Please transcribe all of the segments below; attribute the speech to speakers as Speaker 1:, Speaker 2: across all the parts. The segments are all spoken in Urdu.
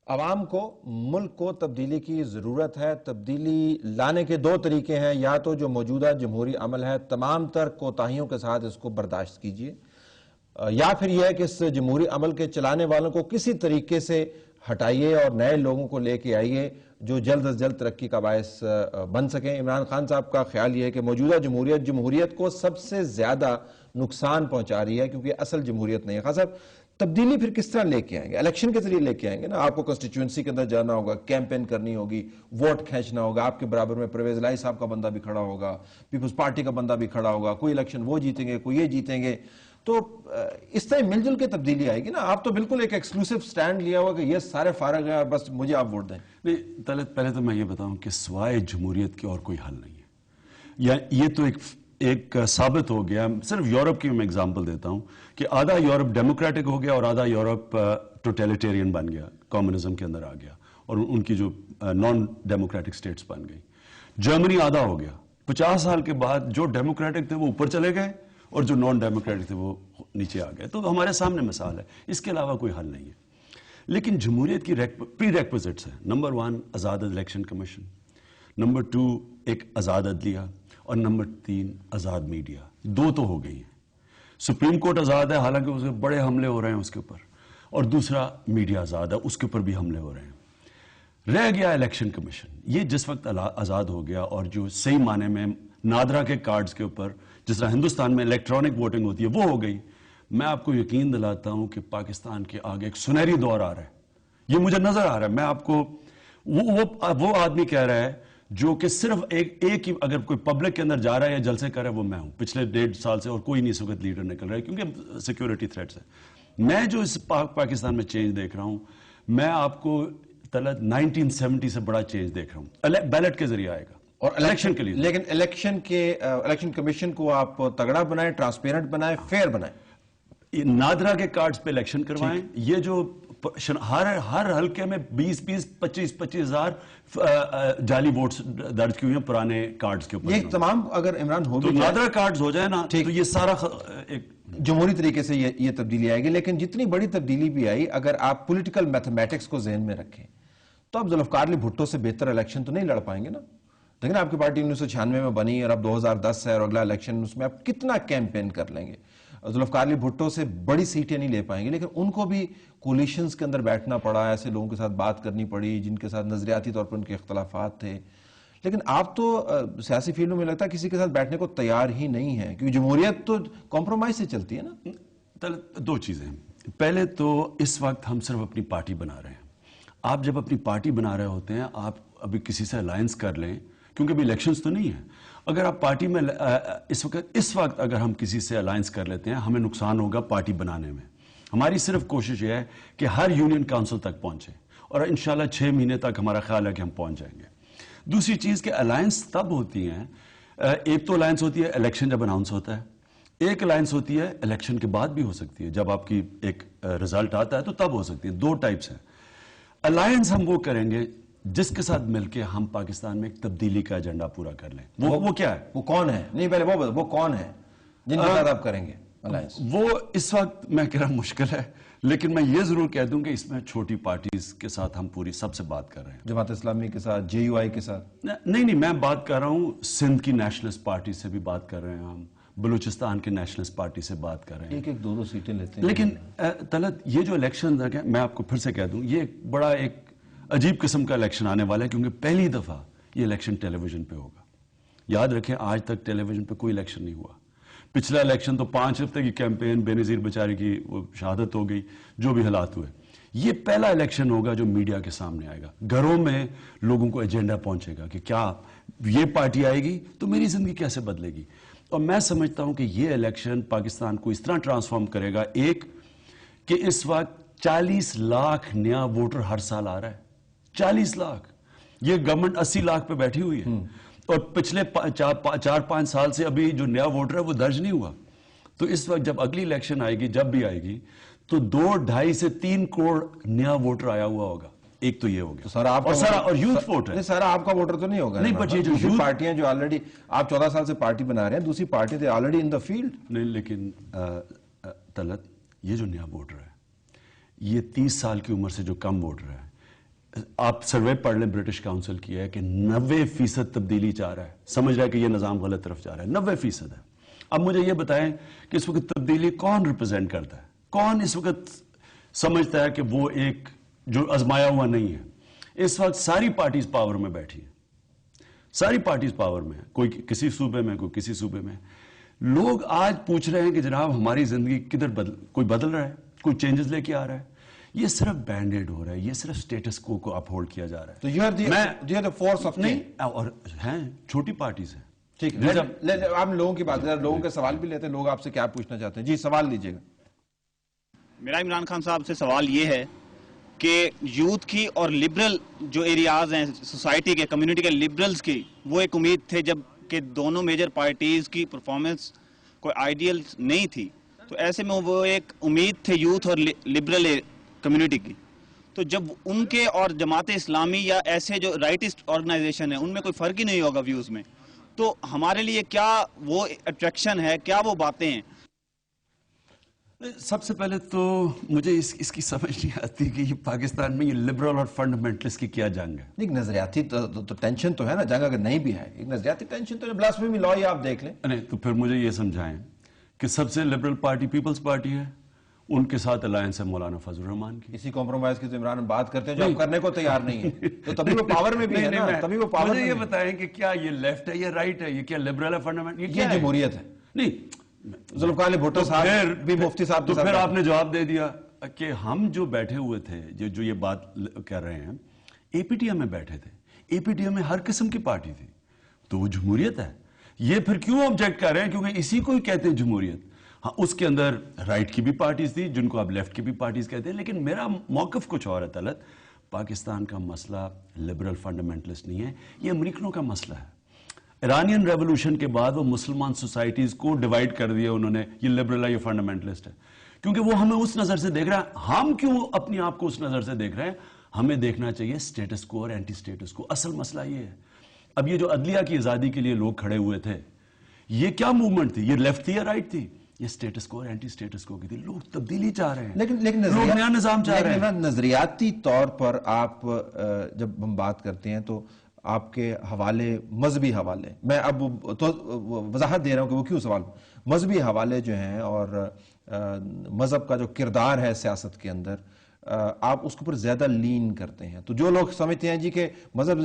Speaker 1: عوام کو ملک کو تبدیلی کی ضرورت ہے. تبدیلی لانے کے دو طریقے ہیں. یا تو جو موجودہ جمہوری عمل ہے تمام تر کوتاہیوں کے ساتھ اس کو برداشت کیجئے، یا پھر یہ ہے کہ اس جمہوری عمل کے چلانے والوں کو کسی طریقے سے ہٹائیے اور نئے لوگوں کو لے کے آئیے جو جلد از جلد ترقی کا باعث بن سکیں. عمران خان صاحب کا خیال یہ ہے کہ موجودہ جمہوریت کو سب سے زیادہ نقصان پہنچا رہی ہے، کیونکہ اصل جمہوریت نہیں ہے. خان صاحب، تبدیلی پھر کس طرح لے کے آئیں گے؟ الیکشن کے ذریعے لے کے آئیں گے نا. آپ کو کنسٹیچوئنسی کے اندر جانا ہوگا، کیمپین کرنی ہوگی، ووٹ کھینچنا ہوگا. آپ کے برابر میں پرویز الہی صاحب کا بندہ بھی کھڑا ہوگا، پیپلز پارٹی کا بندہ بھی کھڑا ہوگا. کوئی الیکشن وہ جیتیں گے، کوئی یہ جیتیں گے. تو اس طرح مل جل کے تبدیلی آئے گی نا. آپ تو بالکل ایک ایکسکلوسیو سٹینڈ لیا ہوا کہ یہ سارے فارغ ہیں اور بس مجھے آپ ووٹ دیں.
Speaker 2: نہیں طلعت، پہلے تو میں یہ بتاؤں کہ سوائے جمہوریت کے اور کوئی حل نہیں ہے. یا یہ تو ایک ثابت ہو گیا. صرف یورپ کی میں اگزامپل دیتا ہوں کہ آدھا یورپ ڈیموکریٹک ہو گیا اور آدھا یورپ ٹوٹیلیٹیرین بن گیا، کمیونزم کے اندر آ گیا اور ان کی جو نان ڈیموکریٹک سٹیٹس بن گئی. جرمنی آدھا ہو گیا. 50 سال کے بعد جو ڈیموکریٹک تھے وہ اوپر چلے گئے اور جو نان ڈیموکریٹک تھے وہ نیچے آ گئے. تو ہمارے سامنے مثال ہے، اس کے علاوہ کوئی حل نہیں ہے. لیکن جمہوریت کی پری ریکوزٹس ہیں. نمبر 1 آزاد الیکشن کمیشن، نمبر 2 ایک آزاد عدلیہ، اور نمبر 3 آزاد میڈیا. 2 تو ہو گئی ہیں. سپریم کورٹ آزاد ہے، حالانکہ اس کے بڑے حملے ہو رہے ہیں اس کے اوپر، اور دوسرا میڈیا آزاد ہے، اس کے اوپر بھی حملے ہو رہے ہیں. رہ گیا الیکشن کمیشن. یہ جس وقت آزاد ہو گیا اور جو صحیح معنی میں نادرا کے کارڈز کے اوپر جس طرح ہندوستان میں الیکٹرانک ووٹنگ ہوتی ہے وہ ہو گئی، میں آپ کو یقین دلاتا ہوں کہ پاکستان کے آگے ایک سنہری دور آ رہا ہے. یہ مجھے نظر آ رہا ہے. میں آپ کو وہ آدمی کہہ رہا ہے جو کہ صرف ایک ہی، اگر کوئی پبلک کے اندر جا رہا ہے یا جلسے کر رہا ہے وہ میں ہوں. پچھلے 1.5 سال سے اور کوئی نہیں اس وقت لیڈر نکل رہا ہے کیونکہ سیکیورٹی تھریٹس ہے. میں جو اس پاکستان میں چینج دیکھ رہا ہوں، میں آپ کو طلعت 1970 سے بڑا چینج دیکھ رہا ہوں. بیلٹ کے ذریعے آئے گا اور الیکشن کے لیے.
Speaker 1: لیکن الیکشن کمیشن کو آپ تگڑا بنائیں، ٹرانسپیرنٹ بنائیں، فیئر بنائیں.
Speaker 2: نادرا کے کارڈز پہ الیکشن کروائیں. یہ جو ہر حلقے میں 25 ہزار جعلی ووٹس درج کی ہوئی ہیں پرانے کارڈز کے اوپر.
Speaker 1: یہ تمام اگر عمران ہو بھی
Speaker 2: نادرا کارڈز ہو جائے نا تو یہ سارا ایک
Speaker 1: جمہوری طریقے سے یہ تبدیلی آئے گی. لیکن جتنی بڑی تبدیلی بھی آئی، اگر آپ پولیٹیکل میتھمیٹکس کو ذہن میں رکھیں تو اب ذوالفقار علی بھٹو سے بہتر الیکشن تو نہیں لڑ پائیں گے نا. لیکن آپ کی پارٹی 1996 میں بنی اور اب 2010 ہے اور اگلا الیکشن، اس میں آپ کتنا کیمپین کر لیں گے. ذوالفقار علی بھٹو سے بڑی سیٹیں نہیں لے پائیں گے، لیکن ان کو بھی کولیشنز کے اندر بیٹھنا پڑا، ایسے لوگوں کے ساتھ بات کرنی پڑی جن کے ساتھ نظریاتی طور پر ان کے اختلافات تھے. لیکن آپ تو سیاسی فیلڈ میں لگتا ہے کسی کے ساتھ بیٹھنے کو تیار ہی نہیں ہے، کیونکہ جمہوریت تو کمپرومائز سے چلتی ہے نا.
Speaker 2: 2 چیزیں. پہلے تو اس وقت ہم صرف اپنی پارٹی بنا رہے ہیں. آپ جب اپنی پارٹی بنا رہے ہوتے ہیں، آپ ابھی کسی سے الائنس کر لیں، کیونکہ ابھی الیکشنز تو نہیں ہیں. اگر آپ پارٹی میں اس وقت اگر ہم کسی سے الائنس کر لیتے ہیں، ہمیں نقصان ہوگا پارٹی بنانے میں. ہماری صرف کوشش یہ ہے کہ ہر یونین کاؤنسل تک پہنچے، اور انشاءاللہ 6 مہینے تک ہمارا خیال ہے کہ ہم پہنچ جائیں گے. دوسری چیز کہ الائنس تب ہوتی ہیں، ایک تو الائنس ہوتی ہے الیکشن جب اناؤنس ہوتا ہے، ایک الائنس ہوتی ہے الیکشن کے بعد بھی ہو سکتی ہے. جب آپ کی ایک رزلٹ آتا ہے تو تب ہو سکتی ہے. 2 ٹائپس ہیں. الائنس ہم وہ کریں گے جس کے ساتھ مل کے ہم پاکستان میں ایک تبدیلی کا ایجنڈا پورا کر لیں. وہ کیا ہے؟
Speaker 1: وہ کون ہے؟ نہیں پہلے وہ کون ہے جن کے ساتھ آپ کریں گے الائنس؟
Speaker 2: وہ اس وقت میں کہہ رہا ہوں مشکل ہے، لیکن میں یہ ضرور کہہ دوں کہ اس میں چھوٹی پارٹیز کے ساتھ ہم پوری سب سے بات کر رہے ہیں.
Speaker 1: جماعت اسلامی کے ساتھ، JUI کے ساتھ؟
Speaker 2: نہیں، میں بات کر رہا ہوں سندھ کی نیشنلسٹ پارٹی سے بھی بات کر رہے ہیں ہم، بلوچستان کے نیشنلسٹ پارٹی سے بات کر رہے ہیں.
Speaker 1: 1-2 سیٹیں لیتے ہیں.
Speaker 2: لیکن طلعت یہ جو الیکشن ہے، میں آپ کو پھر سے کہہ دوں، یہ ایک بڑا ایک عجیب قسم کا الیکشن آنے والا ہے، کیونکہ پہلی دفعہ یہ الیکشن ٹیلی ویژن پہ ہوگا. یاد رکھیں آج تک ٹیلی ویژن پہ کوئی الیکشن نہیں ہوا. پچھلا الیکشن تو 5 ہفتے کی کیمپین، بے نظیر بیچاری کی وہ شہادت ہو گئی، جو بھی حالات ہوئے. یہ پہلا الیکشن ہوگا جو میڈیا کے سامنے آئے گا. گھروں میں لوگوں کو ایجنڈا پہنچے گا کہ کیا یہ پارٹی آئے گی تو میری زندگی کیسے بدلے گی. اور میں سمجھتا ہوں کہ یہ الیکشن پاکستان کو اس طرح ٹرانسفارم کرے گا. ایک کہ اس وقت 40 لاکھ نیا ووٹر ہر سال آ رہا ہے. 40 لاکھ. یہ گورنمنٹ 80 لاکھ پہ بیٹھی ہوئی ہے، اور پچھلے 4-5 سال سے ابھی جو نیا ووٹر ہے وہ درج نہیں ہوا. تو اس وقت جب اگلی الیکشن آئے گی، جب بھی آئے گی، تو 2-2.5 سے 3 کروڑ نیا ووٹر آیا ہوا ہوگا. ایک تو یہ ہو گیا، اور یوتھ ووٹ ہے.
Speaker 1: سارا آپ کا ووٹر تو نہیں ہوگا.
Speaker 2: نہیں، بٹ یہ جو
Speaker 1: پارٹیاں جو آلریڈی آپ 14 سال سے پارٹی بنا رہے ہیں، دوسری پارٹی تھے آلریڈی ان دا فیلڈ.
Speaker 2: نہیں، لیکن طلعت یہ جو نیا ووٹر ہے، یہ 30 سال کی عمر سے جو کم ووٹر ہے، آپ سروے پڑھ لیں برٹش کاؤنسل کی ہے کہ 90% تبدیلی چاہ رہا ہے, سمجھ رہا ہے کہ یہ نظام غلط طرف جا رہا ہے. 90% ہے. اب مجھے یہ بتائیں کہ اس وقت تبدیلی کون ریپرزینٹ کرتا ہے, کون اس وقت سمجھتا ہے کہ وہ ایک جو آزمایا ہوا نہیں ہے. اس وقت ساری پارٹیز پاور میں بیٹھی ہیں, ساری پارٹیز پاور میں, کوئی کسی صوبے میں, کوئی کسی صوبے میں. لوگ آج پوچھ رہے ہیں کہ جناب ہماری زندگی کدھر کوئی بدل رہا ہے, کوئی چینجز لے کے آ رہا ہے. یہ صرف بینڈ ایڈ ہو رہا ہے, یہ صرف سٹیٹس کو اپ ہولڈ کیا جا رہا ہے.
Speaker 1: تو you are the force of
Speaker 2: نہیں, اور ہیں چھوٹی پارٹیز ہیں.
Speaker 1: ٹھیک ہے, آپ لوگوں کی بات, لوگوں کے سوال بھی لیتے ہیں. لوگ آپ سے کیا پوچھنا چاہتے ہیں؟ جی سوال لیجیے گا.
Speaker 3: میرا عمران خان صاحب سے سوال یہ ہے کہ یوتھ کی اور لبرل جو ایریاز ہیں سوسائٹی کے, کمیونٹی کے لبرلز کی, وہ ایک امید تھے جب کہ دونوں میجر پارٹیز کی پرفارمنس کوئی آئیڈیل نہیں تھی, تو ایسے میں وہ ایک امید تھے یوتھ اور لبرل کمیونٹی کی. تو جب ان کے اور جماعت اسلامی یا ایسے جو رائٹسٹ آرگنائزیشن ہیں ان میں کوئی فرق ہی نہیں ہوگا ویوز میں, تو ہمارے لیے کیا وہ اٹریکشن ہے, کیا وہ باتیں ہیں؟
Speaker 2: سب سے پہلے تو مجھے اس کی سمجھ نہیں آتی کہ یہ پاکستان میں یہ لبرل اور فنڈامنٹلسٹ کی کیا جنگ ہے.
Speaker 1: ایک نظریاتی تو ٹینشن تو ہے نا, جنگ اگر نہیں بھی ہے ایک نظریاتی ٹینشن تو بلاسفیمی لا ہی آپ دیکھ لیں.
Speaker 2: نہیں تو پھر مجھے یہ سمجھائیں کہ سب سے لبرل پارٹی پیپلز پارٹی ہے, ان کے ساتھ الائنس ہے مولانا فضل الرحمان کی.
Speaker 1: اسی کمپرومائز کی تو عمران بات کرتے ہیں جو ہم کرنے کو تیار نہیں ہے, تو تبھی وہ پاور میں بھی ہے نا, تبھی وہ پاور.
Speaker 2: مجھے یہ بتائیں کہ کیا یہ لیفٹ ہے, یہ رائٹ ہے, یہ کیا لبرل ہے, فنڈامنٹل,
Speaker 1: یہ جمہوریت ہے.
Speaker 2: نہیں,
Speaker 1: ذوالفقار علی بھٹو صاحب بھی مفتی صاحب
Speaker 2: تو پھر آپ نے جواب دے دیا کہ ہم جو بیٹھے ہوئے تھے جو یہ بات کر رہے ہیں, اے پی ٹی ایم میں بیٹھے تھے. اے پی ٹی ایم میں ہر قسم کی پارٹی تھی, تو وہ جمہوریت ہے. یہ پھر کیوں آبجیکٹ کر رہے ہیں, کیونکہ اسی کو ہی کہتے ہیں جمہوریت. ہاں, اس کے اندر رائٹ کی بھی پارٹیز تھی جن کو آپ لیفٹ کی بھی پارٹیز کہتے ہیں, لیکن میرا موقف کچھ اور ہے. طلعت, پاکستان کا مسئلہ لبرل فنڈامنٹلسٹ نہیں ہے, یہ امریکنوں کا مسئلہ ہے. ایرانین ریولوشن کے بعد وہ مسلمان سوسائٹیز کو ڈیوائیڈ کر دیا انہوں نے, یہ لبرل ہے, یہ فنڈامنٹلسٹ ہے, کیونکہ وہ ہمیں اس نظر سے دیکھ رہا ہے. ہم کیوں اپنی آپ کو اس نظر سے دیکھ رہے ہیں؟ ہمیں دیکھنا چاہیے سٹیٹس کو اور اینٹی سٹیٹس کو. اصل مسئلہ یہ ہے, اب یہ جو عدلیہ کی آزادی کے لیے لوگ کھڑے ہوئے تھے, یہ کیا موومنٹ تھی؟ یہ لیفٹ تھی یا رائٹ تھی؟ یہ سٹیٹس کو اور اینٹی سٹیٹس کو کی تھی. لوگ تبدیلی چاہ رہے ہیں,
Speaker 1: لیکن
Speaker 2: لوگ نیا نظام چاہ رہے ہیں.
Speaker 1: نظریاتی طور پر آپ جب ہم بات کرتے ہیں تو آپ کے حوالے مذہبی حوالے, میں اب تو وضاحت دے رہا ہوں کہ وہ کیوں سوال. مذہبی حوالے جو ہیں اور مذہب کا جو کردار ہے سیاست کے اندر, آپ اس کے اوپر زیادہ لین کرتے ہیں. تو جو لوگ سمجھتے ہیں جی کہ مذہب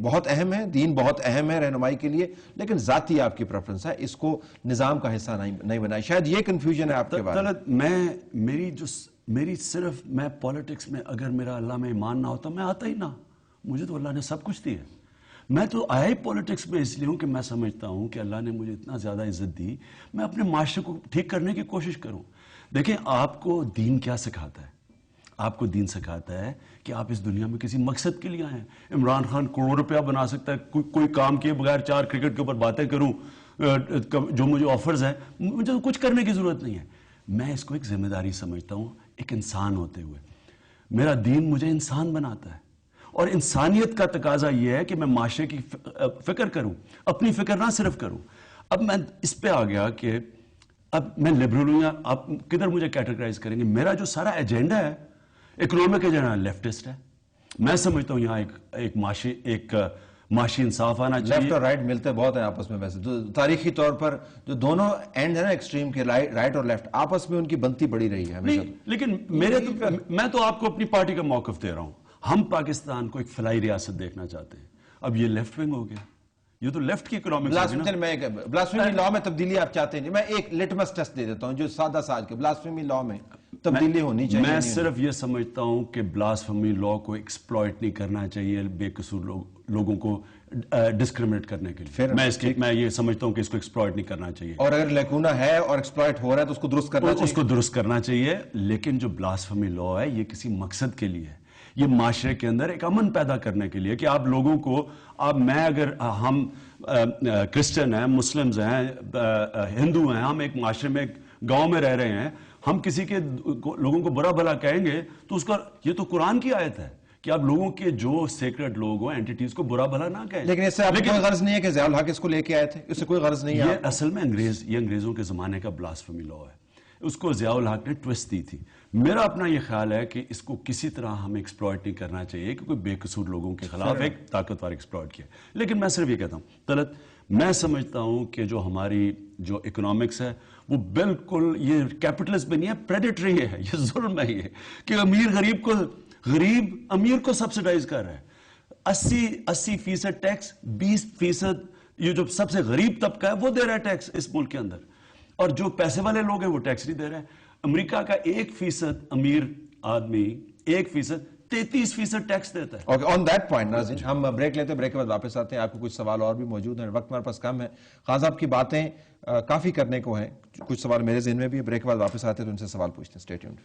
Speaker 1: بہت اہم ہے, دین بہت اہم ہے رہنمائی کے لیے, لیکن ذاتی آپ کی پریفرنس ہے, اس کو نظام کا حصہ نہیں بنائے. شاید یہ کنفیوژن ہے آپ کے بارے
Speaker 2: میں. میری صرف میں پالیٹکس میں اگر میرا اللہ میں ایمان نہ ہوتا میں آتا ہی نہ. مجھے تو اللہ نے سب کچھ دیا. میں تو آیا ہی پالیٹکس میں اس لیے ہوں کہ میں سمجھتا ہوں کہ اللہ نے مجھے اتنا زیادہ عزت دی, میں اپنے معاشرے کو ٹھیک کرنے کی کوشش کروں. دیکھیں, آپ کو دین کیا سکھاتا ہے؟ آپ کو دین سکھاتا ہے کہ آپ اس دنیا میں کسی مقصد کے لیے آئے ہیں. عمران خان کروڑ روپیہ بنا سکتا ہے, کوئی کام کیے بغیر 4 کرکٹ کے اوپر باتیں کروں, جو مجھے آفرز ہیں, مجھے تو کچھ کرنے کی ضرورت نہیں ہے. میں اس کو ایک ذمہ داری سمجھتا ہوں, ایک انسان ہوتے ہوئے. میرا دین مجھے انسان بناتا ہے, اور انسانیت کا تقاضا یہ ہے کہ میں معاشرے کی فکر کروں, اپنی فکر نہ صرف کروں. اب میں اس پہ آ گیا کہ اب میں لبرل ہوں, یا آپ کدھر مجھے کیٹیگرائز کریں گے؟ میرا جو سارا ایجنڈا ہے اکنامک ایجنڈا لیفٹسٹ ہے. میں سمجھتا ہوں یہاں ایک معاشی انصاف آنا چاہیے.
Speaker 1: لیفٹ اور رائٹ ملتے بہت ہیں آپس میں. ویسے تاریخی طور پر جو دونوں اینڈ ہیں نا ایکسٹریم کے, رائٹ اور لیفٹ, آپس میں ان کی بنتی بڑی رہی ہے ہمیشہ.
Speaker 2: لیکن میں تو آپ کو اپنی پارٹی کا موقف دے رہا ہوں. ہم پاکستان کو ایک فلائی ریاست دیکھنا چاہتے ہیں. اب یہ لیفٹ ونگ ہو گیا, یہ تو لیفٹ کی اکنامکس.
Speaker 1: بلاسفیمی لا میں تبدیلی آپ چاہتے ہیں؟ میں ایک لٹمس ٹیسٹ دے دیتا ہوں جو سادہ ساج کے بلاسفیمی لا میں تبدیلی ہونی چاہیے.
Speaker 2: میں صرف یہ سمجھتا ہوں کہ بلاسفیمی لا کو ایکسپلائٹ نہیں کرنا چاہیے بے قصور لوگوں کو ڈسکریمنیٹ کرنے کے لیے. میں یہ سمجھتا ہوں کہ اس کو ایکسپلائٹ نہیں کرنا چاہیے,
Speaker 1: اور اگر لیکونا ہے اور ایکسپلائٹ ہو رہا ہے تو اس کو درست کرنا چاہیے.
Speaker 2: لیکن جو بلاسفیمی لا ہے یہ کسی مقصد کے لیے ہے, یہ معاشرے کے اندر ایک امن پیدا کرنے کے لیے کہ آپ لوگوں کو, میں اگر ہم کرسچن ہیں, مسلمز ہیں, ہندو ہیں, ہم ایک معاشرے میں ایک گاؤں میں رہ رہے ہیں, ہم کسی کے لوگوں کو برا بھلا کہیں گے تو اس کا, یہ تو قرآن کی آیت ہے کہ آپ لوگوں کے جو سیکرڈ لوگ ہوں, اینٹیٹیز کو برا بھلا نہ کہیں.
Speaker 1: لیکن اس سے آپ کو کوئی غرض نہیں ہے کہ ضیاء الحق اس کو لے کے آئے تھے؟ اس سے کوئی غرض نہیں ہے.
Speaker 2: یہ اصل میں یہ انگریزوں کے زمانے کا بلاسفیمی لا ہے. اس کو ضیاء الحق نے ٹویسٹ دی تھی. میرا اپنا یہ خیال ہے کہ اس کو کسی طرح ہمیں ایکسپلائٹ نہیں کرنا چاہیے کہ کوئی بے قصور لوگوں کے خلاف ایک طاقتور ایکسپلائٹ کیا. لیکن میں صرف یہ کہتا ہوں طلعت، میں سمجھتا ہوں کہ جو ہماری جو اکنامکس ہے وہ بالکل یہ کیپٹلسٹ بھی نہیں ہے، پریڈیٹری ہے، یہ ظلم ہے یہ کہ غریب امیر کو سبسڈائز کر رہا ہے. 80% ٹیکس، 20% یہ جو سب سے غریب طبقہ ہے وہ دے رہا ہے ٹیکس اس ملک کے اندر، اور جو پیسے والے لوگ ہیں وہ ٹیکس نہیں دے رہے ہیں. امریکہ کا 1% امیر آدمی 1% 33% ٹیکس دیتا ہے.
Speaker 1: آن دیٹ پوائنٹ ناظرین ہم بریک لیتے ہیں، بریک کے بعد واپس آتے ہیں. آپ کو کچھ سوال اور بھی موجود ہیں، وقت ہمارے پاس کم ہے. خان صاحب کی باتیں کافی کرنے کو ہیں، کچھ سوال میرے ذہن میں بھی ہے. بریک کے بعد واپس آتے ہیں تو ان سے سوال پوچھتے ہیں. Stay tuned.